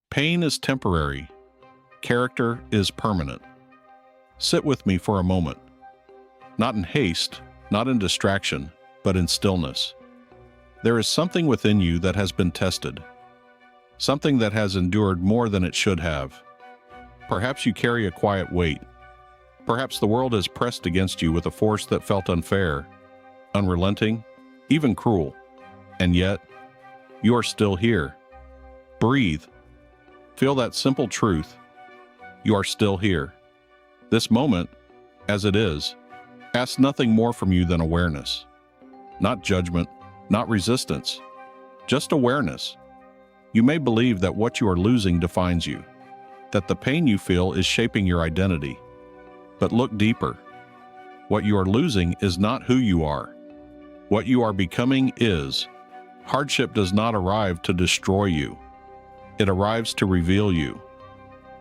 Pain is temporary. Character is permanent. Sit with me for a moment. Not in haste, not in distraction, but in stillness. There is something within you that has been tested. Something that has endured more than it should have. Perhaps you carry a quiet weight. Perhaps the world has pressed against you with a force that felt unfair, unrelenting, even cruel. And yet, you are still here. Breathe. Feel that simple truth. You are still here. This moment, as it is, asks nothing more from you than awareness. Not judgment, not resistance, just awareness. You may believe that what you are losing defines you, that the pain you feel is shaping your identity. But look deeper. What you are losing is not who you are. What you are becoming is. Hardship does not arrive to destroy you. It arrives to reveal you.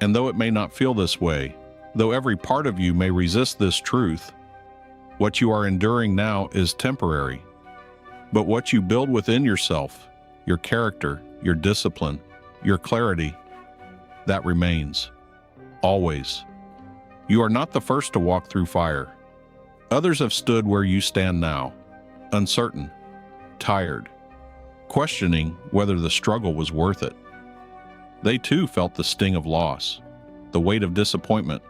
And though it may not feel this way, though every part of you may resist this truth, what you are enduring now is temporary. But what you build within yourself, your character, your discipline, your clarity, that remains. Always. You are not the first to walk through fire. Others have stood where you stand now, uncertain, tired, questioning whether the struggle was worth it. They too felt the sting of loss, the weight of disappointment,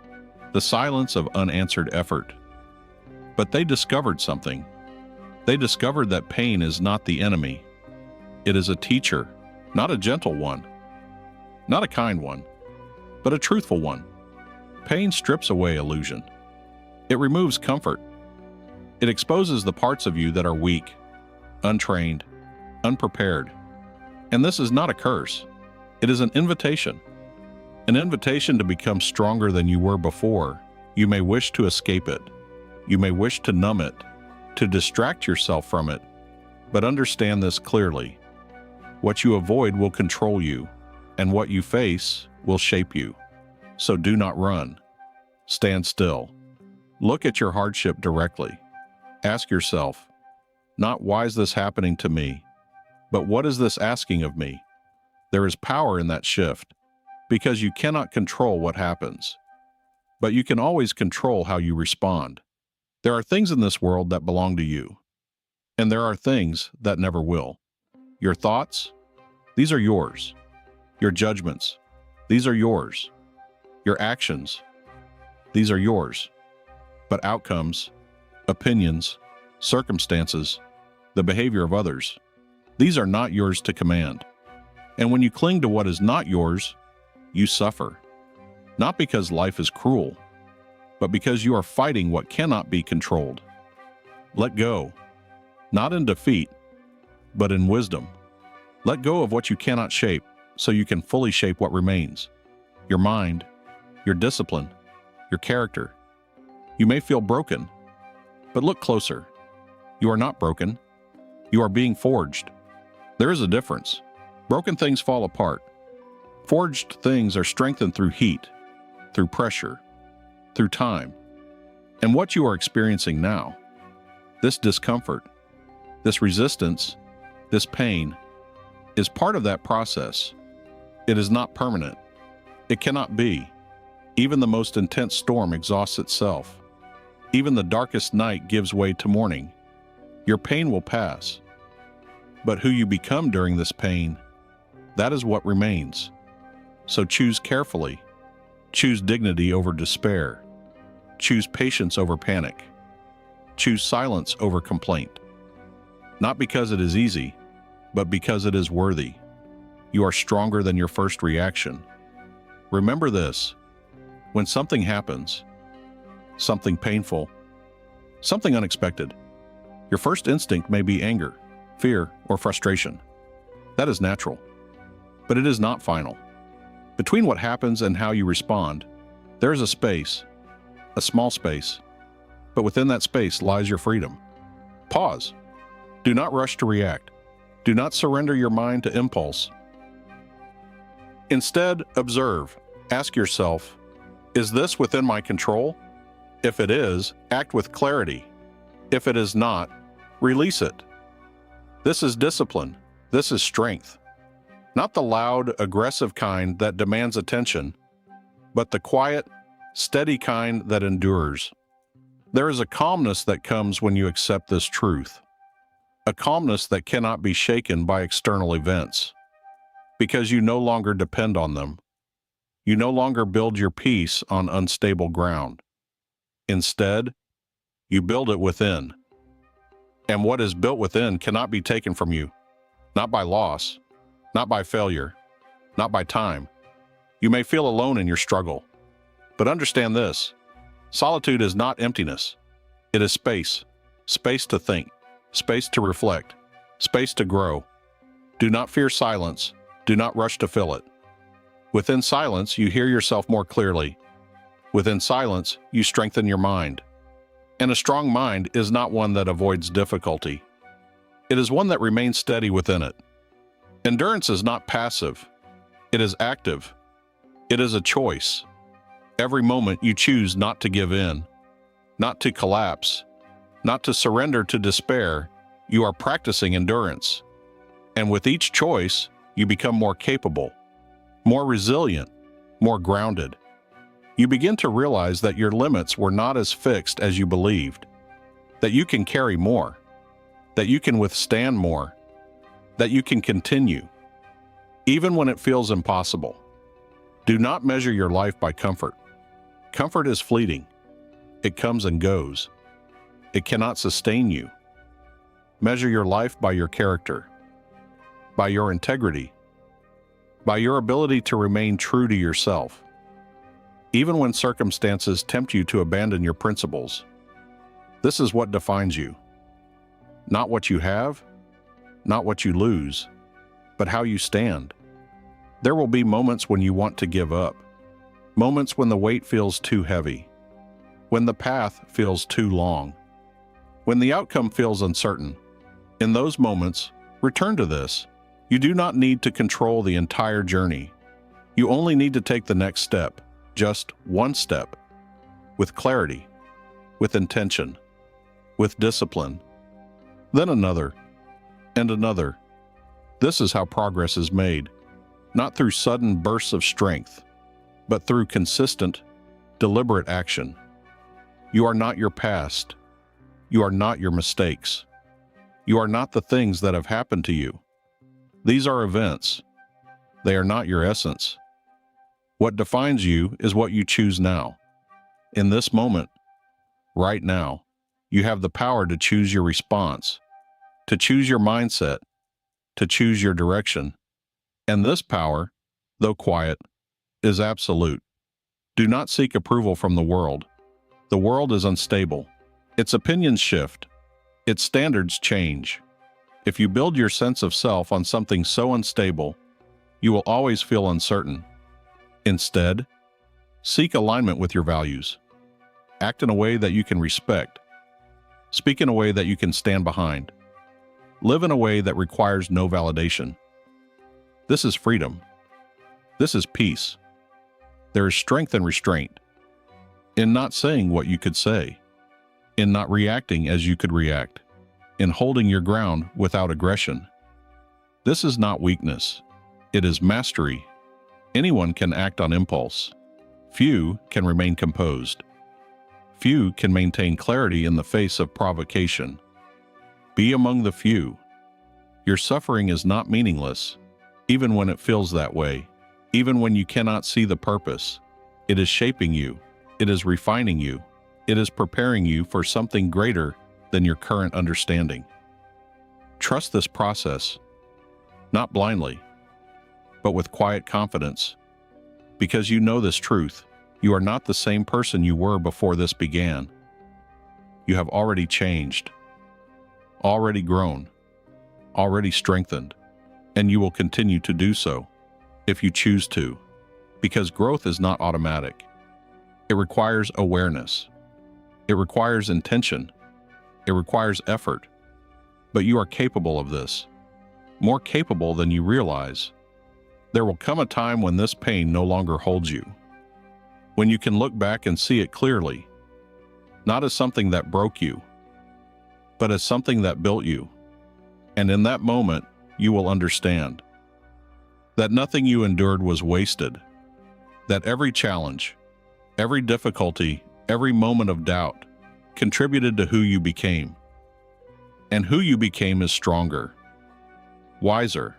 the silence of unanswered effort. But they discovered something. They discovered that pain is not the enemy. It is a teacher, not a gentle one, not a kind one, but a truthful one. Pain strips away illusion. It removes comfort. It exposes the parts of you that are weak, untrained, unprepared. And this is not a curse. It is an invitation to become stronger than you were before. You may wish to escape it. You may wish to numb it, to distract yourself from it. But understand this clearly. What you avoid will control you, and what you face will shape you. So do not run. Stand still. Look at your hardship directly. Ask yourself, not why is this happening to me, but what is this asking of me? There is power in that shift, because you cannot control what happens, but you can always control how you respond. There are things in this world that belong to you, and there are things that never will. Your thoughts, these are yours. Your judgments, these are yours. Your actions, these are yours. But outcomes, opinions, circumstances, the behavior of others, these are not yours to command. And when you cling to what is not yours, you suffer. Not because life is cruel, but because you are fighting what cannot be controlled. Let go, not in defeat, but in wisdom. Let go of what you cannot shape so you can fully shape what remains. Your mind, your discipline, your character. You may feel broken, but look closer. You are not broken. You are being forged. There is a difference. Broken things fall apart. Forged things are strengthened through heat, through pressure, through time. And what you are experiencing now, this discomfort, this resistance, this pain, is part of that process. It is not permanent. It cannot be. Even the most intense storm exhausts itself. Even the darkest night gives way to morning. Your pain will pass. But who you become during this pain, that is what remains. So choose carefully. Choose dignity over despair. Choose patience over panic. Choose silence over complaint. Not because it is easy, but because it is worthy. You are stronger than your first reaction. Remember this: when something happens, something painful, something unexpected, your first instinct may be anger, fear, or frustration. That is natural, but it is not final. Between what happens and how you respond, there is a space, a small space, but within that space lies your freedom. Pause. Do not rush to react. Do not surrender your mind to impulse. Instead, observe. Ask yourself, is this within my control? If it is, act with clarity. If it is not, release it. This is discipline. This is strength. Not the loud, aggressive kind that demands attention, but the quiet, steady kind that endures. There is a calmness that comes when you accept this truth, a calmness that cannot be shaken by external events, because you no longer depend on them. You no longer build your peace on unstable ground. Instead, you build it within. And what is built within cannot be taken from you, not by loss, not by failure, not by time. You may feel alone in your struggle, but understand this: solitude is not emptiness. It is space, space to think, space to reflect, space to grow. Do not fear silence. Do not rush to fill it. Within silence, you hear yourself more clearly. Within silence, you strengthen your mind. And a strong mind is not one that avoids difficulty. It is one that remains steady within it. Endurance is not passive. It is active. It is a choice. Every moment you choose not to give in, not to collapse, not to surrender to despair, you are practicing endurance. And with each choice, you become more capable, more resilient, more grounded. You begin to realize that your limits were not as fixed as you believed, that you can carry more, that you can withstand more, that you can continue, even when it feels impossible. Do not measure your life by comfort. Comfort is fleeting. It comes and goes. It cannot sustain you. Measure your life by your character, by your integrity, by your ability to remain true to yourself, even when circumstances tempt you to abandon your principles. This is what defines you. Not what you have, not what you lose, but how you stand. There will be moments when you want to give up, moments when the weight feels too heavy, when the path feels too long, when the outcome feels uncertain. In those moments, return to this. You do not need to control the entire journey. You only need to take the next step, just one step, with clarity, with intention, with discipline, then another, and another. This is how progress is made, not through sudden bursts of strength, but through consistent, deliberate action. You are not your past. You are not your mistakes. You are not the things that have happened to you. These are events. They are not your essence. What defines you is what you choose now. In this moment, right now, you have the power to choose your response, to choose your mindset, to choose your direction. And this power, though quiet, is absolute. Do not seek approval from the world. The world is unstable. Its opinions shift. Its standards change. If you build your sense of self on something so unstable, you will always feel uncertain. Instead, seek alignment with your values. Act in a way that you can respect. Speak in a way that you can stand behind. Live in a way that requires no validation. This is freedom. This is peace. There is strength and restraint in not saying what you could say, in not reacting as you could react, in holding your ground without aggression. This is not weakness. It is mastery. Anyone can act on impulse. Few can remain composed. Few can maintain clarity in the face of provocation. Be among the few. Your suffering is not meaningless, even when it feels that way, even when you cannot see the purpose. It is shaping you. It is refining you. It is preparing you for something greater than your current understanding. Trust this process, not blindly, but with quiet confidence, because you know this truth. You are not the same person you were before this began. You have already changed, already grown, already strengthened, and you will continue to do so if you choose to, because growth is not automatic. It requires awareness. It requires intention. It requires effort. But you are capable of this, more capable than you realize. There will come a time when this pain no longer holds you, when you can look back and see it clearly, not as something that broke you, but as something that built you. And in that moment, you will understand. that nothing you endured was wasted, that every challenge, every difficulty, every moment of doubt contributed to who you became. And who you became is stronger, wiser,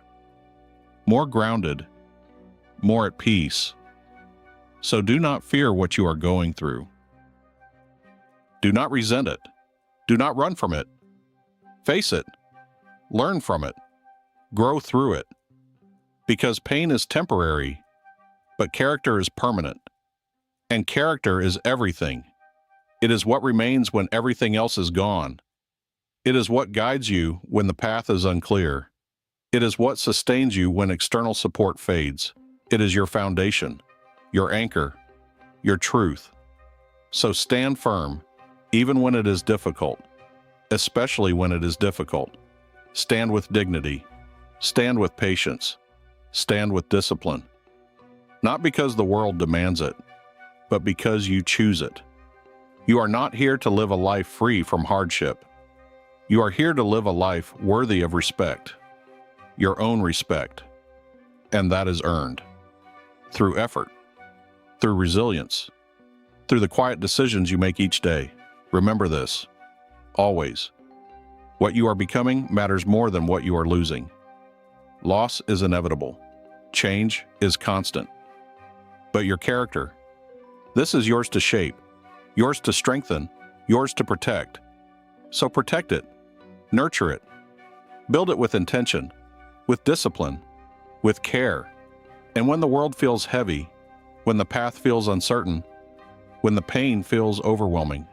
more grounded, more at peace. So do not fear what you are going through. Do not resent it. Do not run from it. Face it. Learn from it. Grow through it. Because pain is temporary, but character is permanent. And character is everything. It is what remains when everything else is gone. It is what guides you when the path is unclear. It is what sustains you when external support fades. It is your foundation, your anchor, your truth. So stand firm, even when it is difficult, especially when it is difficult. Stand with dignity. Stand with patience. Stand with discipline. Not because the world demands it, but because you choose it. You are not here to live a life free from hardship. You are here to live a life worthy of respect, your own respect, and that is earned through effort, through resilience, through the quiet decisions you make each day. Remember this, always. What you are becoming matters more than what you are losing. Loss is inevitable. Change is constant. But your character, this is yours to shape, yours to strengthen, yours to protect. So protect it, nurture it, build it with intention, with discipline, with care. And when the world feels heavy, when the path feels uncertain, when the pain feels overwhelming,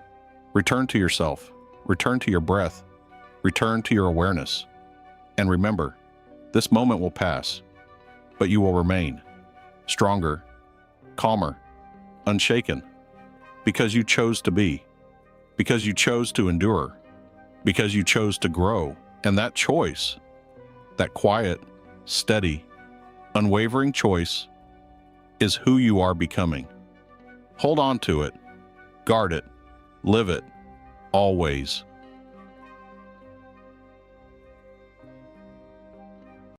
return to yourself, return to your breath, return to your awareness. And remember, this moment will pass, but you will remain stronger, calmer, unshaken, because you chose to be, because you chose to endure, because you chose to grow. And that choice, that quiet, steady, unwavering choice, is who you are becoming. Hold on to it, guard it, live it, always.